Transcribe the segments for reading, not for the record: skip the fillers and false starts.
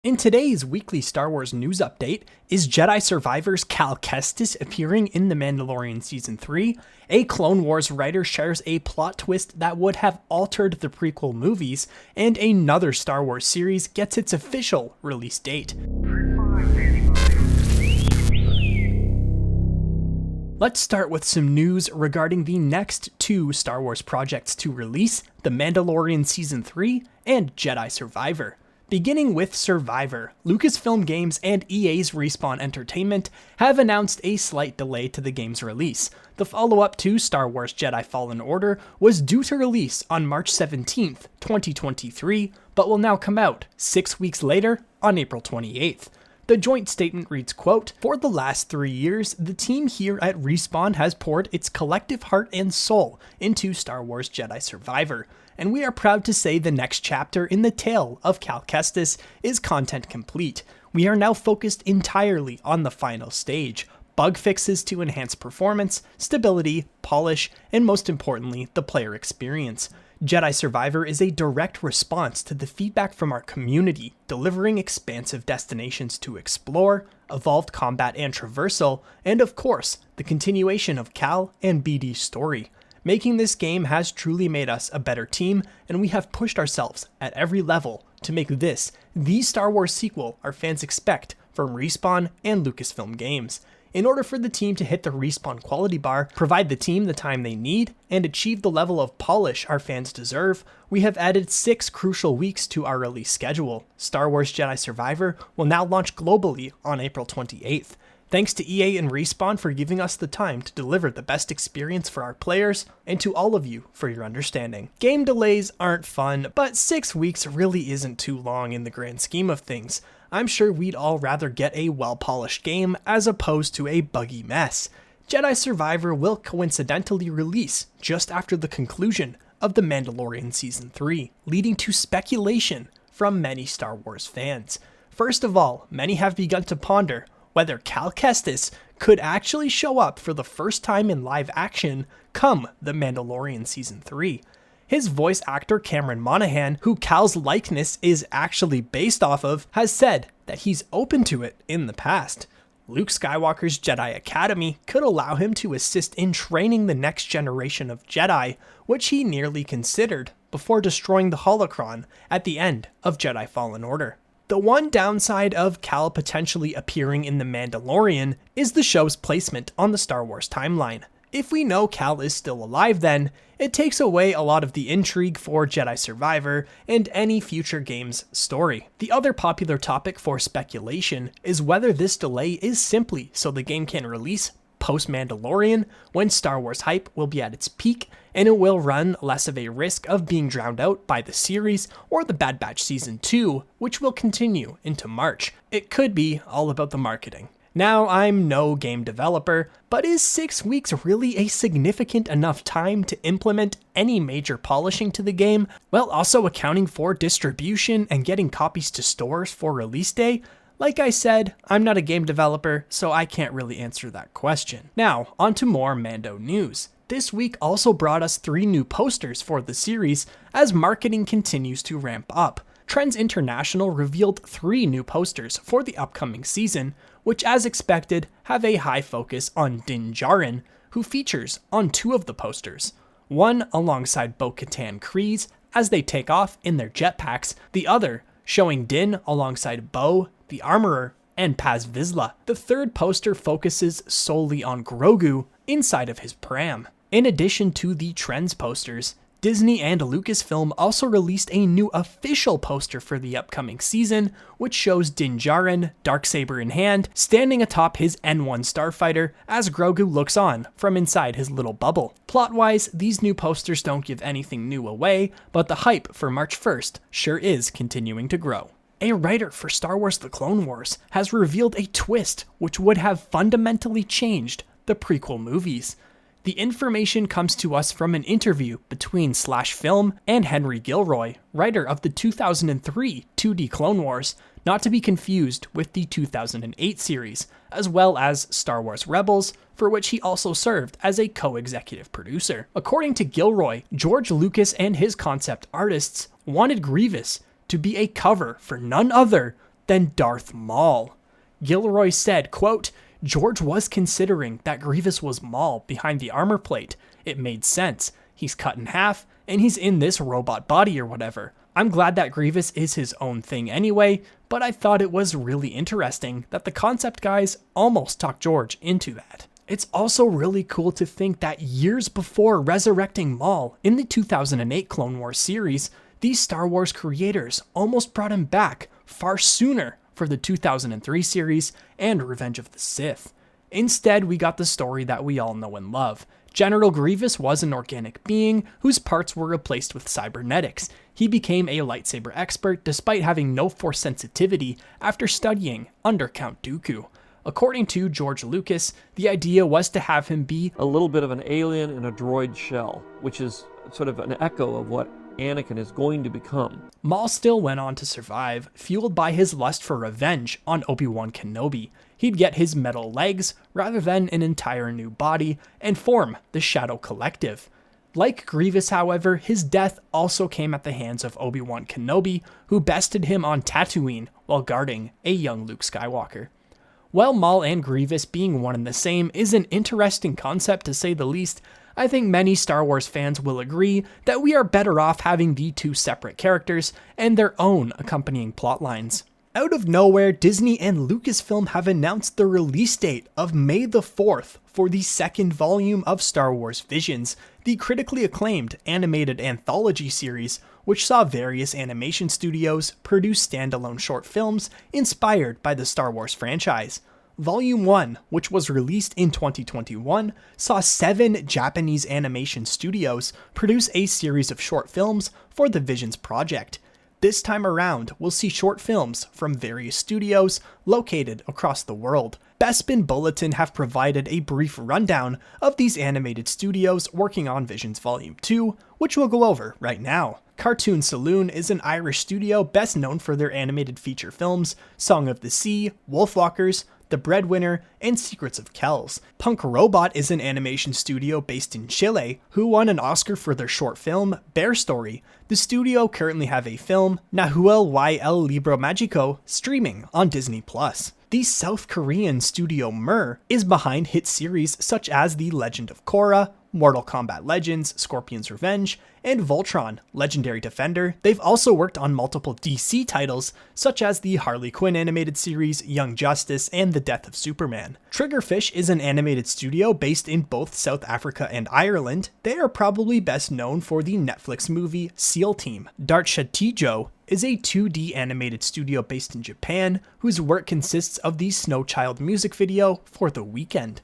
In today's weekly Star Wars news update, is Jedi Survivor's Cal Kestis appearing in The Mandalorian Season 3, a Clone Wars writer shares a plot twist that would have altered the prequel movies, and another Star Wars series gets its official release date. Let's start with some news regarding the next two Star Wars projects to release, The Mandalorian Season 3 and Jedi Survivor. Beginning with Survivor, Lucasfilm Games and EA's Respawn Entertainment have announced a slight delay to the game's release. The follow-up to Star Wars Jedi Fallen Order was due to release on March 17th, 2023, but will now come out 6 weeks later on April 28th. The joint statement reads, quote, "For the last 3 years, the team here at Respawn has poured its collective heart and soul into Star Wars Jedi Survivor, and we are proud to say the next chapter in the tale of Cal Kestis is content complete. We are now focused entirely on the final stage, bug fixes to enhance performance, stability, polish, and most importantly, the player experience. Jedi Survivor is a direct response to the feedback from our community, delivering expansive destinations to explore, evolved combat and traversal, and of course, the continuation of Cal and BD's story. Making this game has truly made us a better team, and we have pushed ourselves at every level to make this the Star Wars sequel our fans expect from Respawn and Lucasfilm Games. In order for the team to hit the Respawn quality bar, provide the team the time they need, and achieve the level of polish our fans deserve, we have added 6 crucial weeks to our release schedule. Star Wars Jedi Survivor will now launch globally on April 28th. Thanks to EA and Respawn for giving us the time to deliver the best experience for our players, and to all of you for your understanding. Game delays aren't fun, but 6 weeks really isn't too long in the grand scheme of things. I'm sure we'd all rather get a well-polished game as opposed to a buggy mess. Jedi Survivor will coincidentally release just after the conclusion of The Mandalorian Season 3, leading to speculation from many Star Wars fans. First of all, many have begun to ponder whether Cal Kestis could actually show up for the first time in live action come The Mandalorian Season 3. His voice actor Cameron Monaghan, who Cal's likeness is actually based off of, has said that he's open to it in the past. Luke Skywalker's Jedi Academy could allow him to assist in training the next generation of Jedi, which he nearly considered before destroying the holocron at the end of Jedi Fallen Order. The one downside of Cal potentially appearing in The Mandalorian is the show's placement on the Star Wars timeline. If we know Cal is still alive then, it takes away a lot of the intrigue for Jedi Survivor and any future game's story. The other popular topic for speculation is whether this delay is simply so the game can release post-Mandalorian when Star Wars hype will be at its peak and it will run less of a risk of being drowned out by the series or the Bad Batch Season 2, which will continue into March. It could be all about the marketing. Now, I'm no game developer, but is 6 weeks really a significant enough time to implement any major polishing to the game, while also accounting for distribution and getting copies to stores for release day? Like I said, I'm not a game developer, so I can't really answer that question. Now, on to more Mando news. This week also brought us 3 new posters for the series as marketing continues to ramp up. Trends International revealed 3 new posters for the upcoming season, which as expected have a high focus on Din Djarin, who features on 2 of the posters. One alongside Bo-Katan Kryze as they take off in their jetpacks, the other showing Din alongside Bo, the Armorer, and Paz Vizsla. The third poster focuses solely on Grogu inside of his pram. In addition to the Trends posters, Disney and Lucasfilm also released a new official poster for the upcoming season, which shows Din Djarin, darksaber in hand, standing atop his N1 starfighter as Grogu looks on from inside his little bubble. Plot-wise, these new posters don't give anything new away, but the hype for March 1st sure is continuing to grow. A writer for Star Wars The Clone Wars has revealed a twist which would have fundamentally changed the prequel movies. The information comes to us from an interview between /Film and Henry Gilroy, writer of the 2003 2D Clone Wars, not to be confused with the 2008 series, as well as Star Wars Rebels, for which he also served as a co-executive producer. According to Gilroy, George Lucas and his concept artists wanted Grievous to be a cover for none other than Darth Maul. Gilroy said, quote, "George was considering that Grievous was Maul behind the armor plate. It made sense. He's cut in half, and he's in this robot body or whatever. I'm glad that Grievous is his own thing anyway, but I thought it was really interesting that the concept guys almost talked George into that." It's also really cool to think that years before resurrecting Maul in the 2008 Clone Wars series, these Star Wars creators almost brought him back far sooner for the 2003 series and Revenge of the Sith. Instead, we got the story that we all know and love. General Grievous was an organic being whose parts were replaced with cybernetics. He became a lightsaber expert despite having no force sensitivity after studying under Count Dooku. According to George Lucas, the idea was to have him be a little bit of an alien in a droid shell, which is sort of an echo of what Anakin is going to become. Maul still went on to survive, fueled by his lust for revenge on Obi-Wan Kenobi. He'd get his metal legs rather than an entire new body and form the Shadow Collective. Like Grievous, however, his death also came at the hands of Obi-Wan Kenobi, who bested him on Tatooine while guarding a young Luke Skywalker. While Maul and Grievous being one and the same is an interesting concept to say the least, I think many Star Wars fans will agree that we are better off having the two separate characters and their own accompanying plotlines. Out of nowhere, Disney and Lucasfilm have announced the release date of May the 4th for the second volume of Star Wars Visions, the critically acclaimed animated anthology series, which saw various animation studios produce standalone short films inspired by the Star Wars franchise. Volume 1, which was released in 2021, saw 7 Japanese animation studios produce a series of short films for the Visions project. This time around, we'll see short films from various studios located across the world. Bespin Bulletin have provided a brief rundown of these animated studios working on Visions Volume 2, which we'll go over right now. Cartoon Saloon is an Irish studio best known for their animated feature films Song of the Sea, Wolfwalkers, The Breadwinner, and Secrets of Kells. Punk Robot is an animation studio based in Chile who won an Oscar for their short film Bear Story. The studio currently have a film, Nahuel y el Libro Mágico, streaming on Disney+. The South Korean studio Mer is behind hit series such as The Legend of Korra, Mortal Kombat Legends, Scorpion's Revenge, and Voltron, Legendary Defender. They've also worked on multiple DC titles, such as the Harley Quinn animated series, Young Justice, and The Death of Superman. Triggerfish is an animated studio based in both South Africa and Ireland. They are probably best known for the Netflix movie SEAL Team. Dart Shatijo is a 2D animated studio based in Japan, whose work consists of the Snow Child music video for The Weeknd.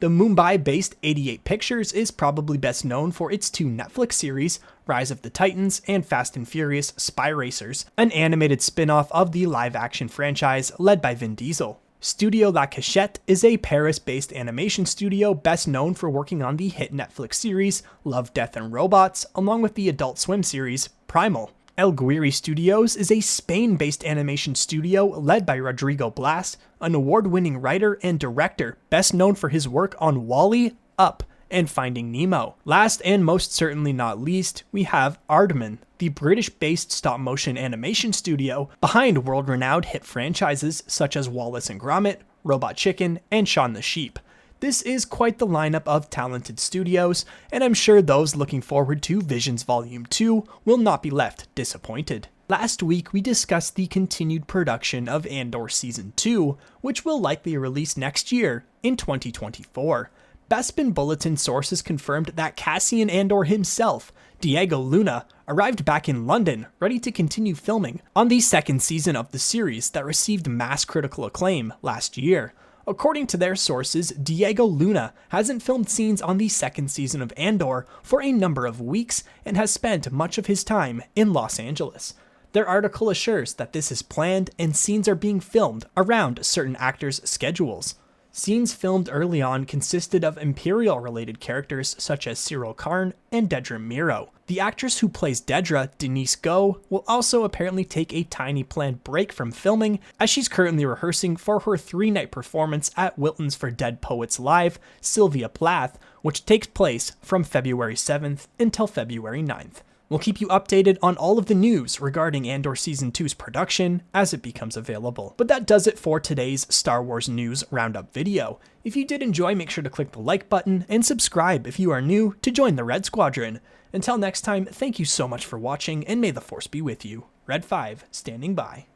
The Mumbai-based 88 Pictures is probably best known for its 2 Netflix series, Rise of the Titans and Fast and Furious Spy Racers, an animated spin-off of the live-action franchise led by Vin Diesel. Studio La Cachette is a Paris-based animation studio best known for working on the hit Netflix series Love, Death, and Robots, along with the Adult Swim series Primal. El Guiri Studios is a Spain-based animation studio led by Rodrigo Blas, an award-winning writer and director best known for his work on WALL-E, Up, and Finding Nemo. Last and most certainly not least, we have Aardman, the British-based stop-motion animation studio behind world-renowned hit franchises such as Wallace and Gromit, Robot Chicken, and Shaun the Sheep. This is quite the lineup of talented studios, and I'm sure those looking forward to Visions Volume 2 will not be left disappointed. Last week, we discussed the continued production of Andor Season 2, which will likely release next year in 2024. Bespin Bulletin sources confirmed that Cassian Andor himself, Diego Luna, arrived back in London, ready to continue filming on the second season of the series that received mass critical acclaim last year. According to their sources, Diego Luna hasn't filmed scenes on the second season of Andor for a number of weeks and has spent much of his time in Los Angeles. Their article assures that this is planned and scenes are being filmed around certain actors' schedules. Scenes filmed early on consisted of Imperial-related characters such as Cyril Karn and Dedra Miro. The actress who plays Dedra, Denise Goh, will also apparently take a tiny planned break from filming as she's currently rehearsing for her 3-night performance at Wilton's for Dead Poets Live, Sylvia Plath, which takes place from February 7th until February 9th. We'll keep you updated on all of the news regarding Andor Season 2's production as it becomes available. But that does it for today's Star Wars News Roundup video. If you did enjoy, make sure to click the like button and subscribe if you are new to join the Red Squadron. Until next time, thank you so much for watching, and may the Force be with you. Red 5, standing by.